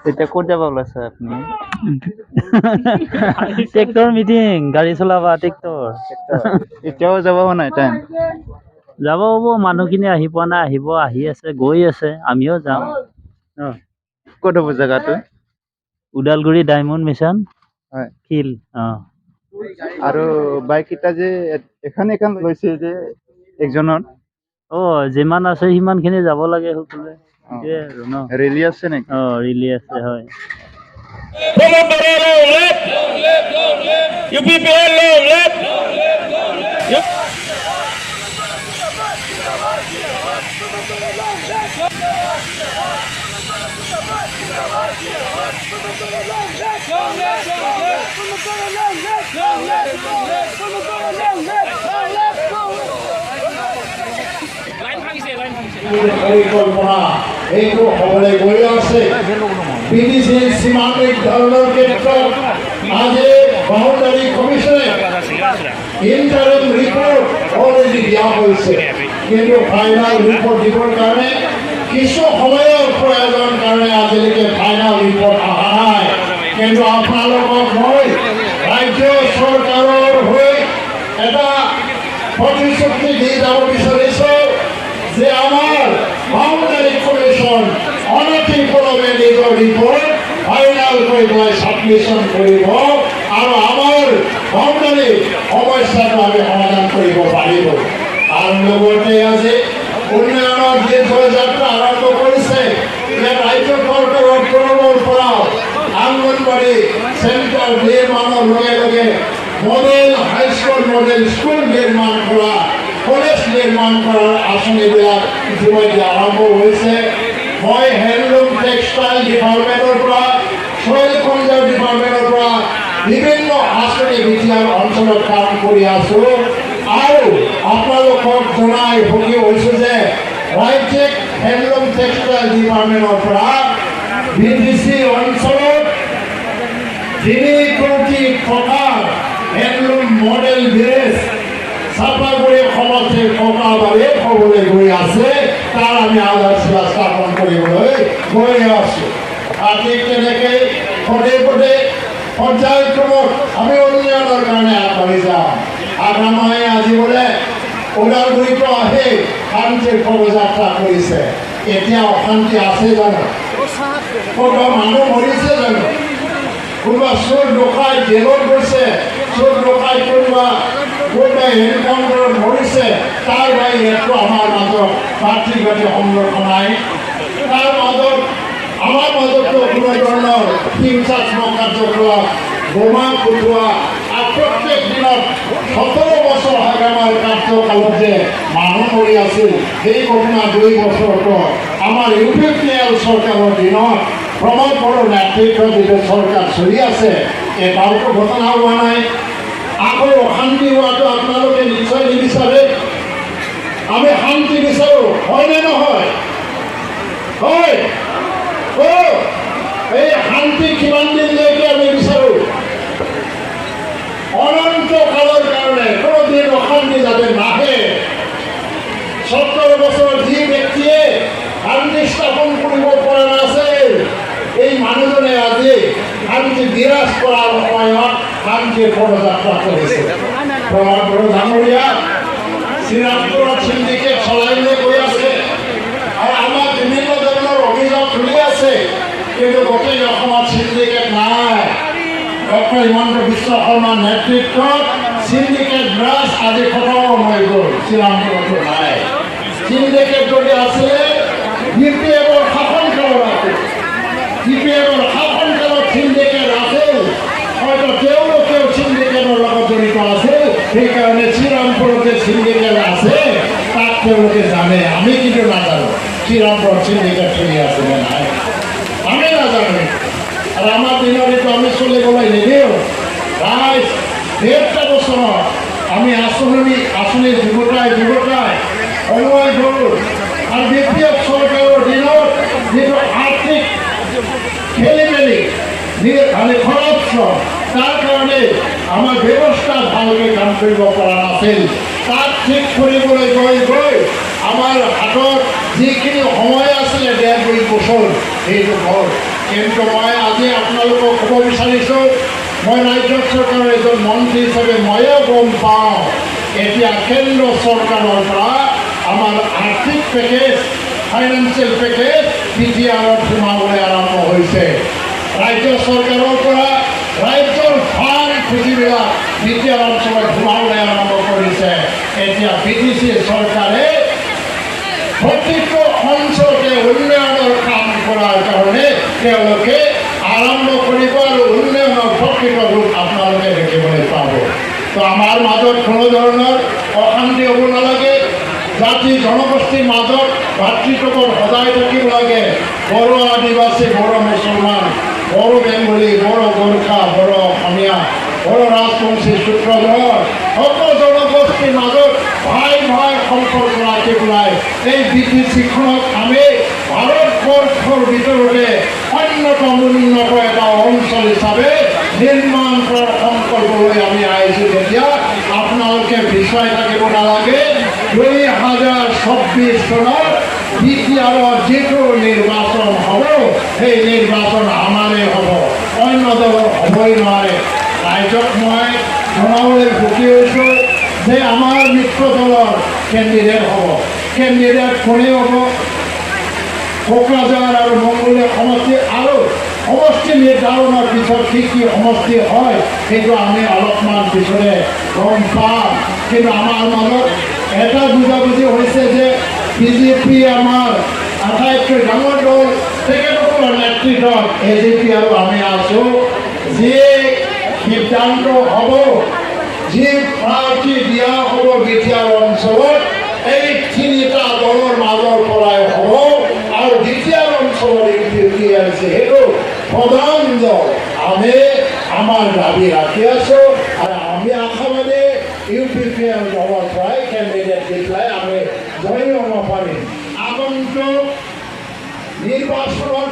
এতিয়া ক'ত যাব ওলাইছে আপুনি? ট্ৰেক্টৰ মিটিং, গাড়ী চলাবা ট্ৰেক্টৰ। এতিয়াও যাব হোৱা নাই টাইম? যাব হ'ব, মানুহখিনি আহি পোৱা নাই, আহিব, আহি আছে, গৈ আছে, আমিও যাম। ক'ত হ'ব জেগাটো? উদালগুৰি ডায়মণ্ড মিছন হয়। ফিল্ড। আৰু বাইক কেইটা যে এখন লৈছে যে একজনৰ? যিমান আছে সিমানখিনি যাব লাগে সকলোৱে। সেইটোৱে আৰু ন। ৰেলী আছে নেকি? ৰিলি আছে, হয়। UPPL পৰিকল্পনা এইটো হ'বলৈ গৈ আছে। বিদেশী সীমান্তিক ধৰণৰ ক্ষেত্ৰত আজি বাউণ্ডাৰী কমিশনে ইণ্টাৰিম ৰিপৰ্ট অলৰেডি দিয়া হৈছে, কিন্তু ফাইনেল ৰিপৰ্ট দিবৰ কাৰণে কিছু সময়ৰ প্ৰয়োজন কাৰণে আজিলৈকে ফাইনেল ৰিপৰ্ট অহা নাই। কিন্তু আপোনালোকক মই ৰাজ্য চৰকাৰৰ হৈ এটা প্ৰতিশ্ৰুতি দি যাব বিচাৰিছোঁ যে আমাৰ বাউণ্ডাৰী কমিশন অনতিপলমে নিজৰ ৰিপৰ্ট ফাইনেল কৰি পেলাই ছাবমিশ্যন কৰিব আৰু আমাৰ বাউণ্ডাৰী সমস্যাটো আমি সমাধান কৰিব পাৰিব। আৰু লগতে আজি উন্নয়নৰ যি জয়যাত্ৰা আৰম্ভ কৰিছে, ইয়াত ৰাজ্য চৰকাৰৰ তৰফৰ পৰা অংগনবাড়ী চেণ্টাৰ নিৰ্মাণৰ লগে লগে মডেল হাইস্কুল, মডেল স্কুল নিৰ্মাণ কৰা, কলেজ নিৰ্মাণ কৰাৰ আঁচনিবিলাক ইতিমধ্যে আৰম্ভ হৈছে। মই হেণ্ডলুম টেক্সটাইল ডিপাৰ্টমেণ্টৰ পৰা, ছইল কনজাৰ্ভ ডিপাৰ্টমেণ্টৰ পৰা বিভিন্ন আঁচনি বিদ্যাৰ অঞ্চলত কাম কৰি আছোঁ আৰু আপোনালোকক জনাই সুখী হৈছোঁ যে ৰাজ্যিক হেণ্ডলুম টেক্সটাইল ডিপাৰ্টমেণ্টৰ পৰা বিডিচি অঞ্চলত 3 কোটি টকাৰ হেণ্ডলুম মডেল ভিলেজ চাপাগুৰি সমষ্টিৰ ককাবাৰীত হ'বলৈ গৈ আছে। তাৰ আমি আধাৰশিলা স্থাপন কৰিবলৈ গৈ আছোঁ। আৰু ঠিক তেনেকৈ পদে পদে পৰ্যায়ক্ৰমত আমি উন্নয়নৰ কাৰণে আগবাঢ়ি যাম। আগ্ৰামাই আজি বোলে ওদালগুৰিতো আহি শান্তিৰ পদযাত্ৰা কৰিছে। এতিয়া অশান্তি আছে জানো? কোনোবা মানুহ মৰিছে জানো? কোনোবা চোৰ ডকাই জেলত গৈছে, চোৰ ডকাই কোনোবাই এনকাউণ্টাৰত মৰিছে, তাৰ বাহিৰেতো আমাৰ মাজত ভাতৃগতি সংৰক্ষণ নাই। তাৰ মাজত আমাৰ মাজতো কোনো ধৰণৰ হিংসাত্মক কাৰ্যকলাপ, বোমা ফুটোৱা আৰু প্ৰত্যেক দিনত 17 বছৰ হাগামাৰ কাৰ্যকালত যে মানুহ মৰি আছিল, সেই ঘটনা 2 বছৰতো আমাৰ UPPL চৰকাৰৰ দিনত প্ৰমোদ বড়োৰ নেতৃত্বত যিটো চৰকাৰ চলি আছে, এটাওতো ঘটনা হোৱা নাই। আকৌ অশান্তি হোৱাটো আপোনালোকে নিশ্চয় নিবিচাৰে। আমি শান্তি বিচাৰোঁ, হয়নে নহয়? হয়। এই শান্তি কিমান দিনলৈকে আমি বিচাৰোঁ? অনন্ত কালৰ কাৰণে, কোনোদিন অশান্তি যাতে নাহে। 17 বছৰ যি ব্যক্তিয়ে শান্তি স্থাপন কৰিব পৰা নাছিল, এই মানুহজনে আজি শান্তি বিৰাজ কৰাৰ সময়ত শান্তিৰ পদযাত্ৰা কৰিছে। প্ৰমোদ বড়ো ডাঙৰীয়া শ্ৰীৰামপুৰত চিণ্ডিকেট চলাই গৈ আছে আৰু আমাৰ বিভিন্ন ধৰণৰ অভিযোগ চলি আছে, কিন্তু গোটেই অসমত চিণ্ডিকেট নাই। ডক্টৰ হিমন্ত বিশ্ব শৰ্মাৰ নেতৃত্বত চিণ্ডিকেট ৰাজ আজি খতম হৈ গ'ল, শ্ৰীৰামপুৰতো নাই। চিণ্ডিকেট যদি আছিলে UPPLৰ শাসনকালত আছিল, UPPLৰ শাসনকালত চিণ্ডিকেট আছিল, হয়তো তেওঁলোকেও চিণ্ডিকেটৰ লগত জড়িত আছিল। সেইকাৰণে শ্ৰীৰামপুৰতে চিণ্ডিকেট আছে, তাক তেওঁলোকে জানে, আমি কিন্তু নাজানো শ্ৰীৰামপুৰত চিণ্ডিকেট চলি আছে নে নাই, আমি নাজানো। আৰু আমাৰ দিনতো আমি চলিবলৈ নিদিওঁ। ৰাইজ 1.5 বছৰত আমি আঁচনি যুগুতাই সময় গ'ল। আৰু BPF চৰকাৰৰ দিনত যিটো আৰ্থিক খেলি-মেলি, খৰচ, তাৰ কাৰণে আমাৰ ব্যৱস্থা ভালকৈ কাম কৰিব পৰা নাছিল। তাক ঠিক কৰিবলৈ গৈ আমাৰ হাতত যিখিনি সময় আছিলে 1.5-2 বছৰ, সেইটো হ'ল কিন্তু মই আজি আপোনালোকক ক'ব বিচাৰিছোঁ, মই ৰাজ্য চৰকাৰৰ এজন মন্ত্ৰী হিচাপে ময়ো গম পাওঁ এতিয়া কেন্দ্ৰ চৰকাৰৰ পৰা আমাৰ আৰ্থিক পেকেজ, ফাইনেন্সিয়েল পেকেজ BTRত সোমাবলৈ আৰম্ভ হৈছে। ৰাজ্য চৰকাৰৰ পৰা ৰাজ্যৰ ফাণ্ড পুঁজিবিলাক BTR অঞ্চলত সোমাবলৈ আৰম্ভ কৰিছে। এতিয়া BTC চৰকাৰে প্ৰতিটো অঞ্চলতে উন্নয়নৰ কাম কৰাৰ কাৰণে তেওঁলোকে আৰম্ভ কৰিব আৰু উন্নয়নৰ প্ৰকৃত ৰূপ আপোনালোকে দেখিবলৈ পাব। তো আমাৰ মাজত কোনো ধৰণৰ অশান্তি হ'ব নালাগে। জাতি জনগোষ্ঠীৰ মাজত ভাতৃত্ববোধ সদায় থাকিব লাগে। বড়ো আদিবাসী, বড়ো মুছলমান, বড়ো বেংগলী, বড়ো গোৰ্খা, বড়ো অসমীয়া, বড়ো ৰাজবংশী সূত্ৰধৰ সকলো জনগোষ্ঠীৰ মাজত ভাই ভাই সম্পৰ্ক ৰাখি পেলাই এই BTCখনক আমি ভাৰতবৰ্ষৰ ভিতৰতে অন্যতম উন্নত এটা অঞ্চল হিচাপে নিৰ্মাণ কৰাৰ সংকল্প লৈ আমি আহিছোঁ। তেতিয়া আপোনালোকে পিছুৱাই থাকিব নালাগে। 2024 চনত BTRৰ যিটো নিৰ্বাচন হ'ব, সেই নিৰ্বাচন আমাৰেই হ'ব, অন্য দলৰ হ'বই নোৱাৰে। ৰাইজক মই জনাবলৈ সুখী হৈছোঁ যে আমাৰ মিত্ৰ দলৰ কেণ্ডিডেট হ'ব। কেণ্ডিডেট কোনে হ'ব? কোকৰাঝাৰ আৰু মংগোলীয়া সমষ্টি আৰু সমষ্টি নিৰ্ধাৰণৰ পিছত কি কি সমষ্টি হয় সেইটো আমি অলপমান পিছতে গম পাম। কিন্তু আমাৰ মাজত এটা বুজাবুজি হৈছে যে BJP আমাৰ আটাইতকৈ ডাঙৰ দল, তেখেতসকলৰ নেতৃত্বত AJP আৰু আমি আছোঁ। যি সিদ্ধান্ত হ'ব, যি প্ৰাৰ্থী দিয়া হ'ব BTR অঞ্চলত, এই তিনিটা দলৰ মাজৰ পৰাই হ'ব। আৰু BTR অঞ্চলৰ UPPL যিহেতু প্ৰধান দল, আমি আমাৰ দাবী ৰাখি আছোঁ আৰু আমি আশাবাদী UPPL দলৰ পৰাই কেণ্ডিডেট দি পেলাই আমি জয়ী হ'ব পাৰিম। আগন্তুক নিৰ্বাচনৰ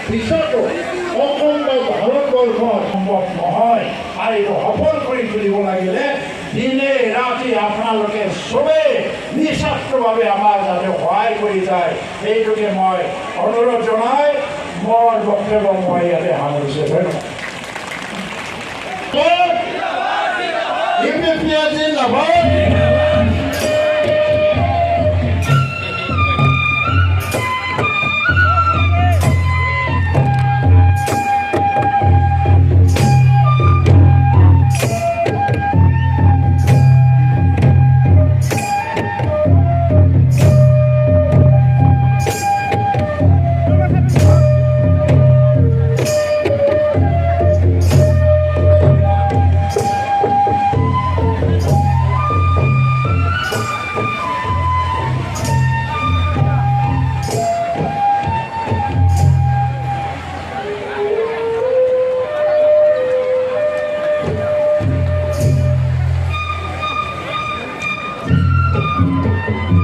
পিছতো অখণ্ড ভাৰতবৰ্ষৰ সম্ভৱ নহয়। আৰু এইটো সফল কৰি তুলিব লাগিলে দিনে ৰাতি আপোনালোকে চবেই নিস্বাৰ্থভাৱে আমাক যাতে সহায় কৰি যায়, সেইটোকে মই অনুৰোধ জনাই মোৰ বক্তব্য মই ইয়াতে সামৰিছোঁ। ধন্যবাদ। UPPL জিন্দাবাদ। Thank you.